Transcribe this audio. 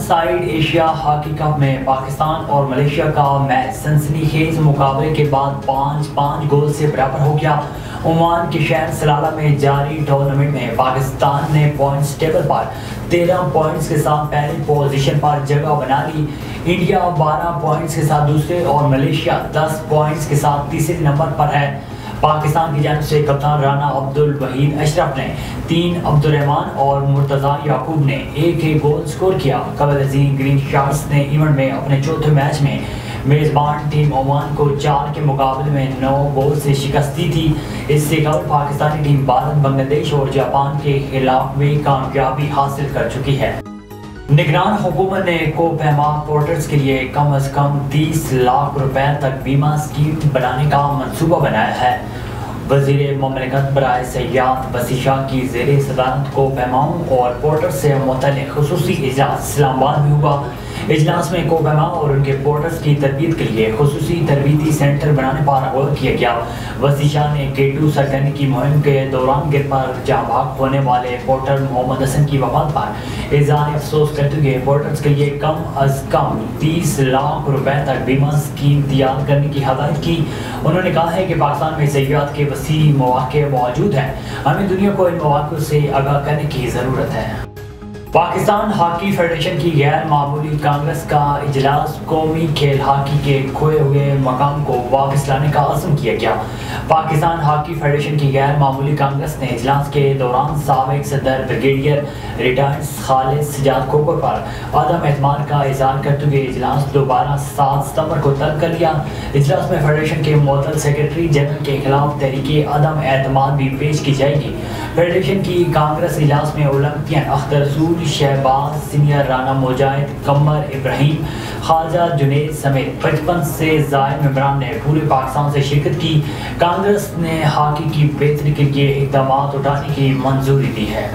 Side Asia hockey cup میں پاکستان اور Malaysia کا میچ سنسنی خیز مقابلے کے بعد 5-5 گول سے برابر ہو گیا۔ عمان کے شہر سلالہ میں جاری ٹورنامنٹ میں پاکستان نے پوائنٹس ٹیبل پر 13 پوائنٹس کے ساتھ پہلی پوزیشن پر جگہ بنا لی۔ انڈیا 12 پوائنٹس کے ساتھ دوسرے اور ملیشیا 10 پوائنٹس کے ساتھ تیسرے نمبر پر ہے۔ پاکستان کی جانب سے کپتان رانا عبدالوحید اشرف نے 3، عبدالرحمان اور مرتضی یعقوب نے 1 گول سکور کیا۔ قبل ازیں گرین شارکس نے ایونٹ میں اپنے چوتھے میچ میں میزبان ٹیم عمان کو 4 کے مقابلے میں 9 گول سے شکست دی تھی۔ اس سے قبل پاکستانی ٹیم بھارت، بنگلہ دیش اور جاپان کے خلاف بھی کامیابی حاصل کر چکی ہے۔ نگران حکومت نے کوپیما پورٹرز کے لیے کم از کم 30 لاکھ روپے تک بیمہ اسکیم بنانے کا منصوبہ بنایا ہے۔ وزیر مملکت برائے سیاحت وسیع شاہ کی زیر صدارت کوپیماؤں اور پورٹرز سے متعلق خصوصی اجلاس اسلام آباد میں ہوا۔ اجلاس میں کوپیما اور ان کے پورٹرز کی تربیت کے لیے خصوصی تربیتی سینٹر بنانے پر غور کیا گیا۔ وسیع شاہ نے K2 سرگرمی کی مہم کے دوران گر پر جاں بحق ہونے والے پورٹر محمد حسن کی وفات پر اظہار افسوس کرتے ہوئے پورٹرز کے لیے کم از کم 30 لاکھ روپے تک بیمہ اسکیم تیار کرنے کی ہدایت کی۔ انہوں نے کہا ہے کہ پاکستان میں سیاحت کے وسیع مواقع موجود ہیں، ہمیں دنیا کو ان مواقع سے آگاہ کرنے کی ضرورت ہے۔ پاکستان ہاکی فیڈریشن کی غیر معمولی کانگریس کا اجلاس قومی کھیل ہاکی کے کھوئے ہوئے مقام کو واپس لانے کا عزم کیا گیا۔ پاکستان ہاکی فیڈریشن کی غیر معمولی کانگریس نے اجلاس کے دوران سابق صدر بریگیڈیئر ریٹائرڈ خالد سجاد کھوکھر پر عدم اعتماد کا اظہار کرتے ہوئے اجلاس دوبارہ 7 ستمبر کو طلب کر لیا۔ اجلاس میں فیڈریشن کے معطل سیکرٹری جنرل کے خلاف تحریک عدم اعتماد بھی پیش کی جائے گی۔ فیڈریشن کی کانگریس اجلاس میں اولمپئن اختر رسول، شہباز، سینئر رانا مجاہد، قمر ابراہیم، خواجہ جنید سمیت 55 سے زائد ممبران نے پورے پاکستان سے شرکت کی۔ کانگریس نے ہاکی کی بہتری کے لیے اقدامات اٹھانے کی منظوری دی ہے۔